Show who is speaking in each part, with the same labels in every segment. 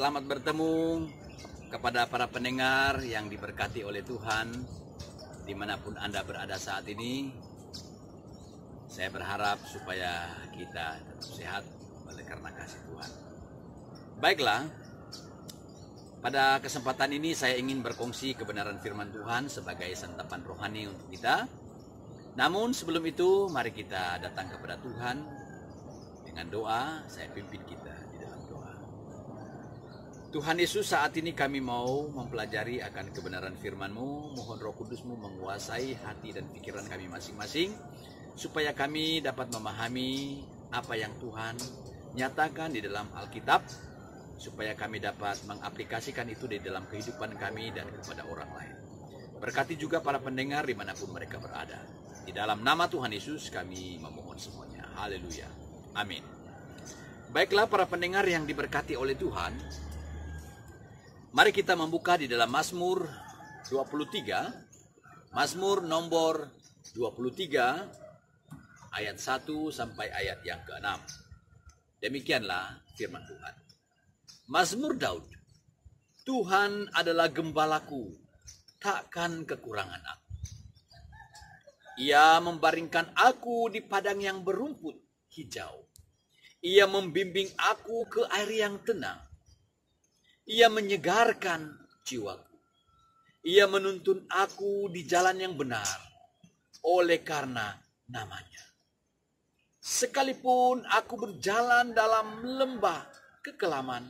Speaker 1: Selamat bertemu kepada para pendengar yang diberkati oleh Tuhan dimanapun Anda berada saat ini. Saya berharap supaya kita tetap sehat oleh karena kasih Tuhan. Baiklah, pada kesempatan ini saya ingin berkongsi kebenaran firman Tuhan sebagai santapan rohani untuk kita. Namun sebelum itu, mari kita datang kepada Tuhan dengan doa. Saya pimpin kita di dalam doa. Tuhan Yesus, saat ini kami mau mempelajari akan kebenaran firman-Mu. Mohon Roh Kudus-Mu menguasai hati dan pikiran kami masing-masing, supaya kami dapat memahami apa yang Tuhan nyatakan di dalam Alkitab, supaya kami dapat mengaplikasikan itu di dalam kehidupan kami dan kepada orang lain. Berkati juga para pendengar dimanapun mereka berada. Di dalam nama Tuhan Yesus kami memohon semuanya. Haleluya. Amin. Baiklah para pendengar yang diberkati oleh Tuhan, mari kita membuka di dalam Mazmur 23, Mazmur nomor 23, ayat 1 sampai ayat yang ke-6. Demikianlah firman Tuhan. Mazmur Daud. Tuhan adalah gembalaku, takkan kekurangan aku. Ia membaringkan aku di padang yang berumput hijau. Ia membimbing aku ke air yang tenang. Ia menyegarkan jiwaku. Ia menuntun aku di jalan yang benar oleh karena namanya. Sekalipun aku berjalan dalam lembah kekelaman,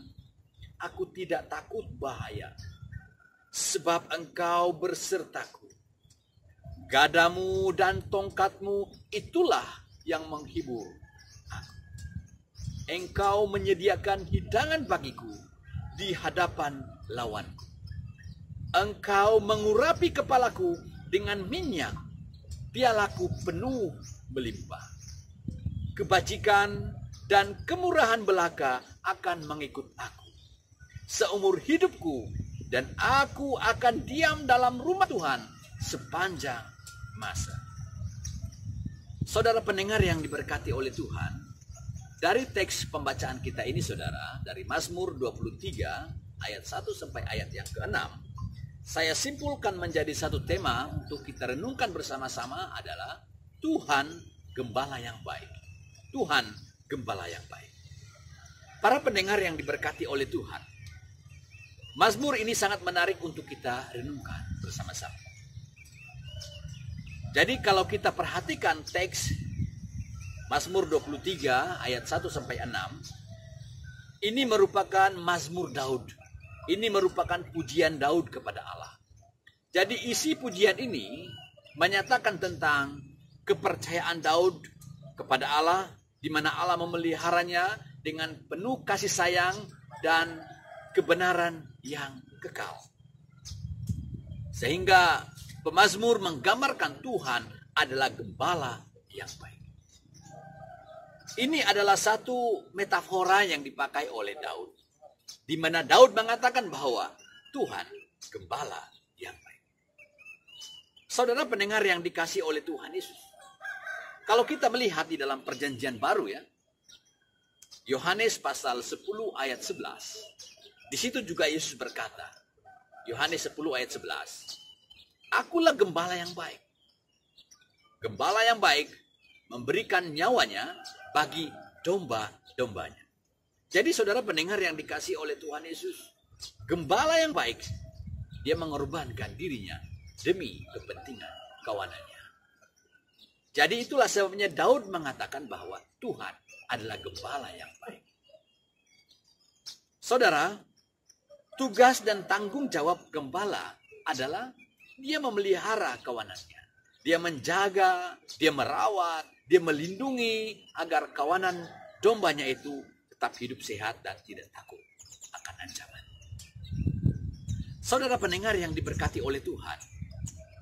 Speaker 1: aku tidak takut bahaya, sebab Engkau bersertaku. Gadamu dan tongkatmu itulah yang menghibur aku. Engkau menyediakan hidangan bagiku di hadapan lawanku. Engkau mengurapi kepalaku dengan minyak, pialaku penuh melimpah. Kebajikan dan kemurahan belaka akan mengikut aku seumur hidupku, dan aku akan diam dalam rumah Tuhan sepanjang masa. Saudara pendengar yang diberkati oleh Tuhan, dari teks pembacaan kita ini saudara, dari Mazmur 23 ayat 1 sampai ayat yang ke-6, saya simpulkan menjadi satu tema untuk kita renungkan bersama-sama adalah Tuhan Gembala yang baik. Tuhan Gembala yang baik. Para pendengar yang diberkati oleh Tuhan, Mazmur ini sangat menarik untuk kita renungkan bersama-sama. Jadi kalau kita perhatikan teks Mazmur 23 ayat 1 sampai 6, ini merupakan Mazmur Daud. Ini merupakan pujian Daud kepada Allah. Jadi isi pujian ini menyatakan tentang kepercayaan Daud kepada Allah, di mana Allah memeliharanya dengan penuh kasih sayang dan kebenaran yang kekal. Sehingga pemazmur menggambarkan Tuhan adalah gembala yang baik. Ini adalah satu metafora yang dipakai oleh Daud, di mana Daud mengatakan bahwa Tuhan gembala yang baik. Saudara pendengar yang dikasihi oleh Tuhan Yesus, kalau kita melihat di dalam perjanjian baru ya, Yohanes pasal 10 ayat 11, di situ juga Yesus berkata, Yohanes 10 ayat 11, Akulah gembala yang baik. Gembala yang baik memberikan nyawanya bagi domba-dombanya. Jadi saudara pendengar yang dikasihi oleh Tuhan Yesus, gembala yang baik, dia mengorbankan dirinya demi kepentingan kawanannya. Jadi itulah sebabnya Daud mengatakan bahwa Tuhan adalah gembala yang baik. Saudara, tugas dan tanggung jawab gembala adalah dia memelihara kawanannya. Dia menjaga, dia merawat, dia melindungi agar kawanan dombanya itu tetap hidup sehat dan tidak takut akan ancaman. Saudara pendengar yang diberkati oleh Tuhan,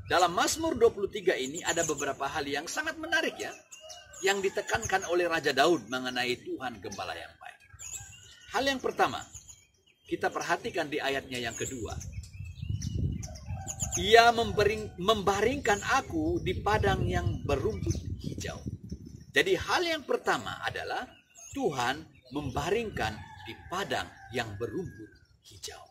Speaker 1: dalam Mazmur 23 ini ada beberapa hal yang sangat menarik ya, yang ditekankan oleh Raja Daud mengenai Tuhan Gembala yang baik. Hal yang pertama, kita perhatikan di ayatnya yang kedua. Ia membaringkan aku di padang yang berumput hijau. Jadi hal yang pertama adalah Tuhan membaringkan di padang yang berumput hijau.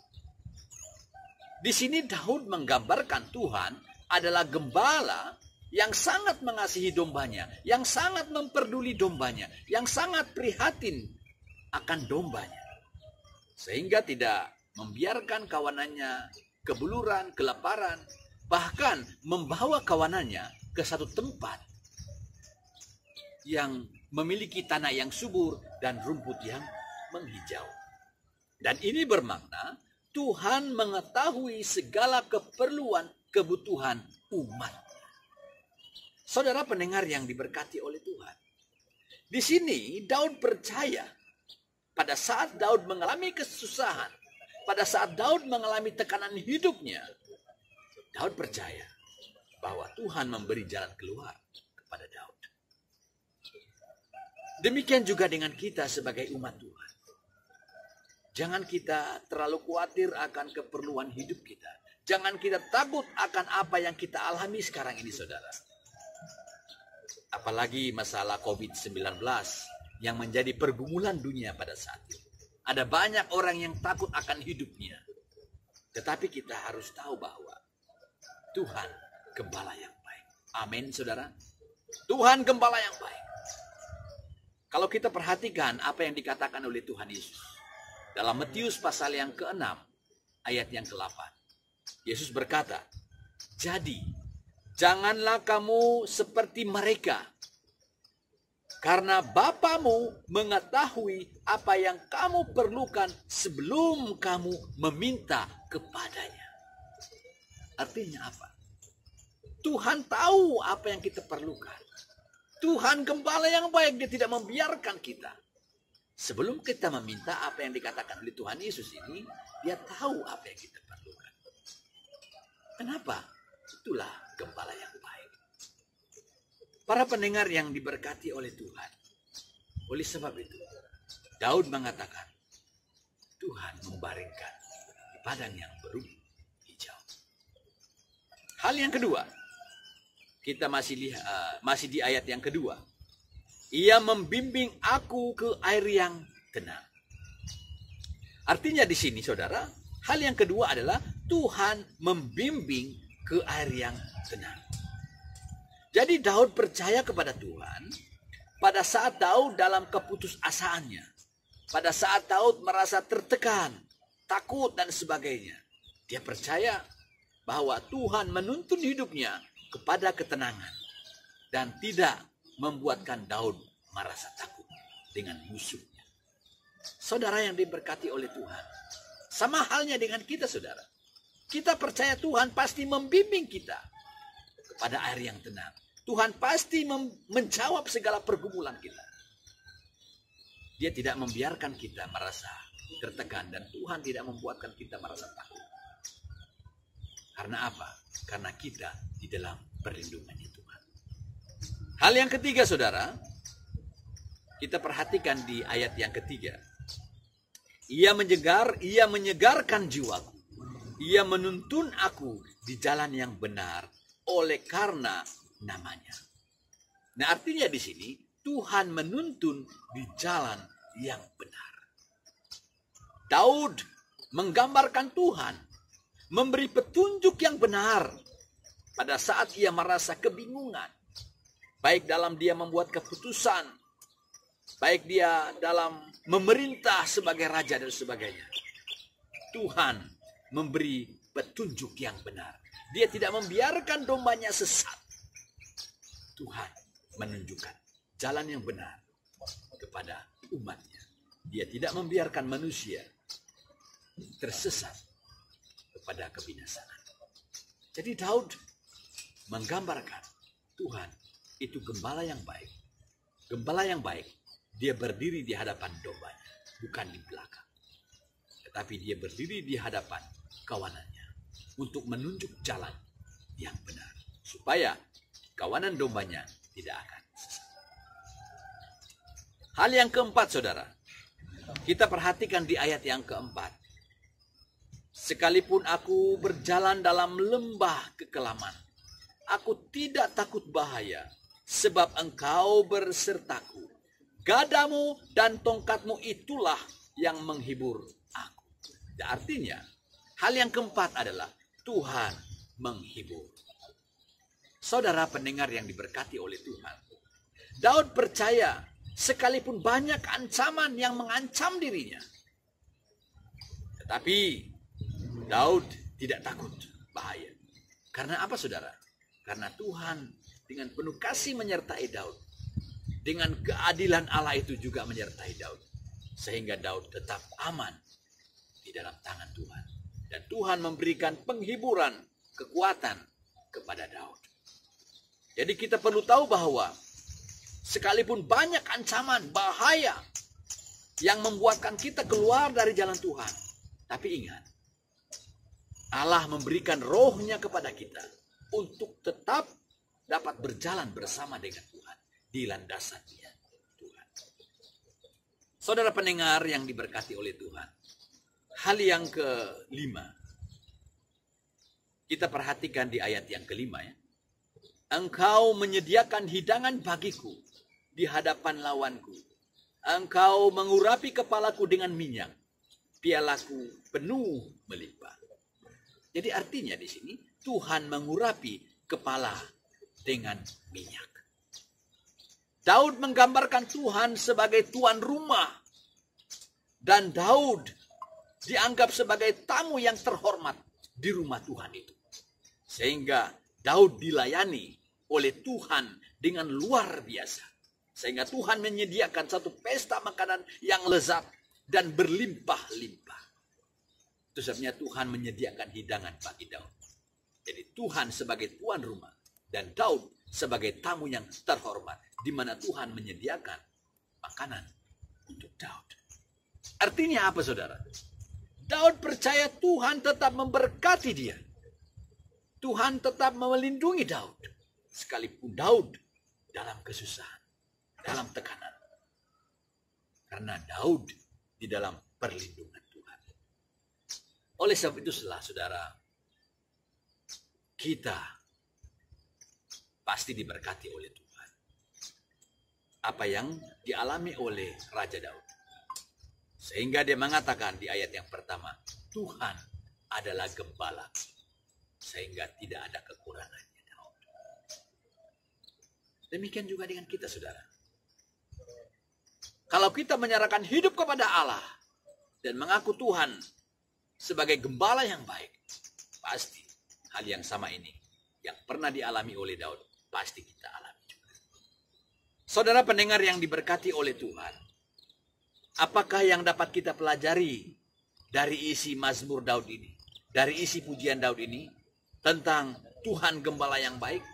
Speaker 1: Di sini Daud menggambarkan Tuhan adalah gembala yang sangat mengasihi dombanya, yang sangat memperduli dombanya, yang sangat prihatin akan dombanya. Sehingga tidak membiarkan kawanannya kebuluran, kelaparan, bahkan membawa kawanannya ke satu tempat yang memiliki tanah yang subur dan rumput yang menghijau. Dan ini bermakna Tuhan mengetahui segala keperluan, kebutuhan umat. Saudara pendengar yang diberkati oleh Tuhan. Di sini Daud percaya pada saat Daud mengalami kesusahan, pada saat Daud mengalami tekanan hidupnya, Daud percaya bahwa Tuhan memberi jalan keluar kepada Daud. Demikian juga dengan kita sebagai umat Tuhan. Jangan kita terlalu khawatir akan keperluan hidup kita. Jangan kita takut akan apa yang kita alami sekarang ini, saudara. Apalagi masalah COVID-19 yang menjadi pergumulan dunia pada saat ini. Ada banyak orang yang takut akan hidupnya. Tetapi kita harus tahu bahwa Tuhan gembala yang baik. Amin, saudara. Tuhan gembala yang baik. Kalau kita perhatikan apa yang dikatakan oleh Tuhan Yesus dalam Matius pasal yang ke-6 ayat yang ke-8. Yesus berkata, "Jadi janganlah kamu seperti mereka, karena Bapamu mengetahui apa yang kamu perlukan sebelum kamu meminta kepadanya." Artinya apa? Tuhan tahu apa yang kita perlukan. Tuhan gembala yang baik, dia tidak membiarkan kita. Sebelum kita meminta apa yang dikatakan oleh Tuhan Yesus ini, dia tahu apa yang kita perlukan. Kenapa? Itulah gembala yang baik. Para pendengar yang diberkati oleh Tuhan. Oleh sebab itu, Daud mengatakan, Tuhan membaringkan di padang yang berumput hijau. Hal yang kedua, kita masih di ayat yang kedua. Ia membimbing aku ke air yang tenang. Artinya di sini, saudara, hal yang kedua adalah Tuhan membimbing ke air yang tenang. Jadi Daud percaya kepada Tuhan pada saat Daud dalam keputusasaannya. Pada saat Daud merasa tertekan, takut dan sebagainya. Dia percaya bahwa Tuhan menuntun hidupnya kepada ketenangan dan tidak membuatkan Daud merasa takut dengan musuhnya. Saudara yang diberkati oleh Tuhan, sama halnya dengan kita, saudara. Kita percaya Tuhan pasti membimbing kita kepada air yang tenang. Tuhan pasti menjawab segala pergumulan kita. Dia tidak membiarkan kita merasa tertekan dan Tuhan tidak membuatkan kita merasa takut. Karena apa? Karena kita di dalam perlindungannya Tuhan. Hal yang ketiga, saudara, kita perhatikan di ayat yang ketiga. Ia menyegarkan jiwaku. Ia menuntun aku di jalan yang benar oleh karena namanya. Nah, artinya di sini Tuhan menuntun di jalan yang benar. Daud menggambarkan Tuhan memberi petunjuk yang benar pada saat ia merasa kebingungan. Baik dalam dia membuat keputusan, baik dia dalam memerintah sebagai raja dan sebagainya. Tuhan memberi petunjuk yang benar. Dia tidak membiarkan dombanya sesat. Tuhan menunjukkan jalan yang benar kepada umatnya. Dia tidak membiarkan manusia tersesat kepada kebinasaan. Jadi Daud menggambarkan Tuhan itu gembala yang baik. Gembala yang baik, dia berdiri di hadapan dombanya, bukan di belakang. Tetapi dia berdiri di hadapan kawanannya untuk menunjuk jalan yang benar. Supaya kawanan dombanya tidak akan sesat. Hal yang keempat, saudara. Kita perhatikan di ayat yang keempat. Sekalipun aku berjalan dalam lembah kekelaman, aku tidak takut bahaya, sebab engkau bersertaku. Gadamu dan tongkatmu itulah yang menghibur aku. Artinya, hal yang keempat adalah Tuhan menghibur. Saudara pendengar yang diberkati oleh Tuhan, Daud percaya sekalipun banyak ancaman yang mengancam dirinya, tetapi Daud tidak takut bahaya. Karena apa, saudara? Karena Tuhan dengan penuh kasih menyertai Daud. Dengan keadilan Allah itu juga menyertai Daud. Sehingga Daud tetap aman di dalam tangan Tuhan. Dan Tuhan memberikan penghiburan, kekuatan kepada Daud. Jadi kita perlu tahu bahwa sekalipun banyak ancaman, bahaya yang membuatkan kita keluar dari jalan Tuhan. Tapi ingat, Allah memberikan rohnya kepada kita untuk tetap dapat berjalan bersama dengan Tuhan di landasannya Tuhan. Saudara pendengar yang diberkati oleh Tuhan, hal yang kelima, kita perhatikan di ayat yang kelima ya. Engkau menyediakan hidangan bagiku di hadapan lawanku. Engkau mengurapi kepalaku dengan minyak. Pialaku penuh melimpah. Jadi artinya di sini Tuhan mengurapi kepala dengan minyak. Daud menggambarkan Tuhan sebagai tuan rumah. Dan Daud dianggap sebagai tamu yang terhormat di rumah Tuhan itu. Sehingga Daud dilayani oleh Tuhan dengan luar biasa. Sehingga Tuhan menyediakan satu pesta makanan yang lezat dan berlimpah-limpah. Itu sebabnya Tuhan menyediakan hidangan bagi Daud. Jadi Tuhan sebagai tuan rumah dan Daud sebagai tamu yang terhormat, di mana Tuhan menyediakan makanan untuk Daud. Artinya apa, saudara? Daud percaya Tuhan tetap memberkati dia. Tuhan tetap melindungi Daud. Sekalipun Daud dalam kesusahan, dalam tekanan. Karena Daud di dalam perlindungan Tuhan. Oleh sebab itu, saudara, kita pasti diberkati oleh Tuhan. Apa yang dialami oleh Raja Daud. Sehingga dia mengatakan di ayat yang pertama, Tuhan adalah gembala. Sehingga tidak ada kekurangannya Daud. Demikian juga dengan kita, saudara. Kalau kita menyerahkan hidup kepada Allah dan mengaku Tuhan sebagai gembala yang baik, pasti hal yang sama ini yang pernah dialami oleh Daud, pasti kita alami juga. Saudara pendengar yang diberkati oleh Tuhan, apakah yang dapat kita pelajari dari isi Mazmur Daud ini, dari isi pujian Daud ini, tentang Tuhan gembala yang baik?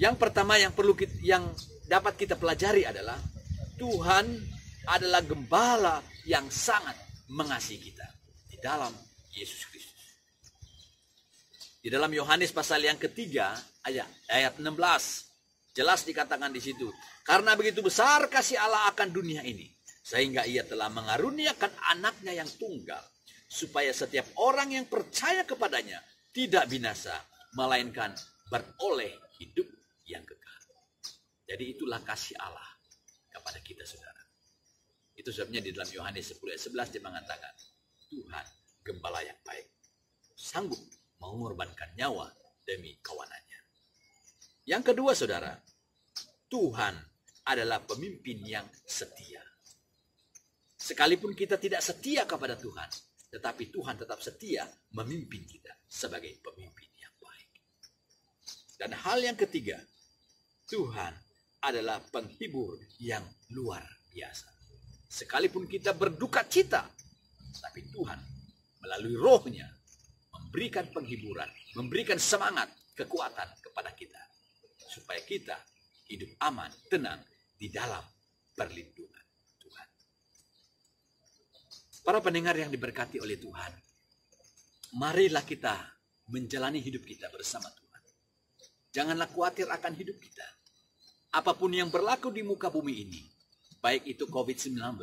Speaker 1: Yang pertama yang dapat kita pelajari adalah Tuhan adalah gembala yang sangat mengasihi kita di dalam Yesus Kristus. Di dalam Yohanes pasal yang ketiga ayat 16 jelas dikatakan di situ, karena begitu besar kasih Allah akan dunia ini sehingga ia telah mengaruniakan anaknya yang tunggal, supaya setiap orang yang percaya kepadanya tidak binasa, melainkan beroleh hidup yang kekal. Jadi itulah kasih Allah kepada kita, saudara. Itu sebabnya di dalam Yohanes 10 ayat 11 dia mengatakan, Tuhan gembala yang baik, sanggup mengorbankan nyawa demi kawanannya. Yang kedua, saudara, Tuhan adalah pemimpin yang setia. Sekalipun kita tidak setia kepada Tuhan, tetapi Tuhan tetap setia memimpin kita sebagai pemimpin yang baik. Dan hal yang ketiga, Tuhan adalah penghibur yang luar biasa. Sekalipun kita berduka cita, tapi Tuhan melalui rohnya memberikan penghiburan, memberikan semangat, kekuatan kepada kita. Supaya kita hidup aman, tenang di dalam perlindungan Tuhan. Para pendengar yang diberkati oleh Tuhan, marilah kita menjalani hidup kita bersama Tuhan. Janganlah khawatir akan hidup kita. Apapun yang berlaku di muka bumi ini, baik itu COVID-19,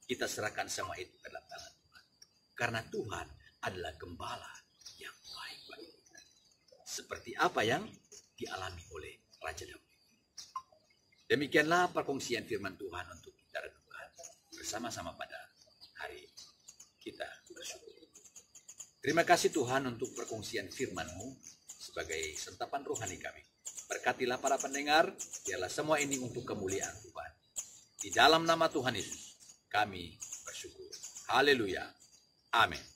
Speaker 1: kita serahkan semua itu ke dalam tangan Tuhan. Karena Tuhan adalah gembala yang baik bagi kita. Seperti apa yang dialami oleh Raja Daud. Demikianlah perkongsian firman Tuhan untuk kita renungkan bersama-sama pada hari ini. kita bersyukur. Terima kasih Tuhan untuk perkongsian firman-Mu sebagai santapan rohani kami. Berkatilah para pendengar, biarlah semua ini untuk kemuliaan Tuhan. Di dalam nama Tuhan Yesus, kami bersyukur. Haleluya. Amin.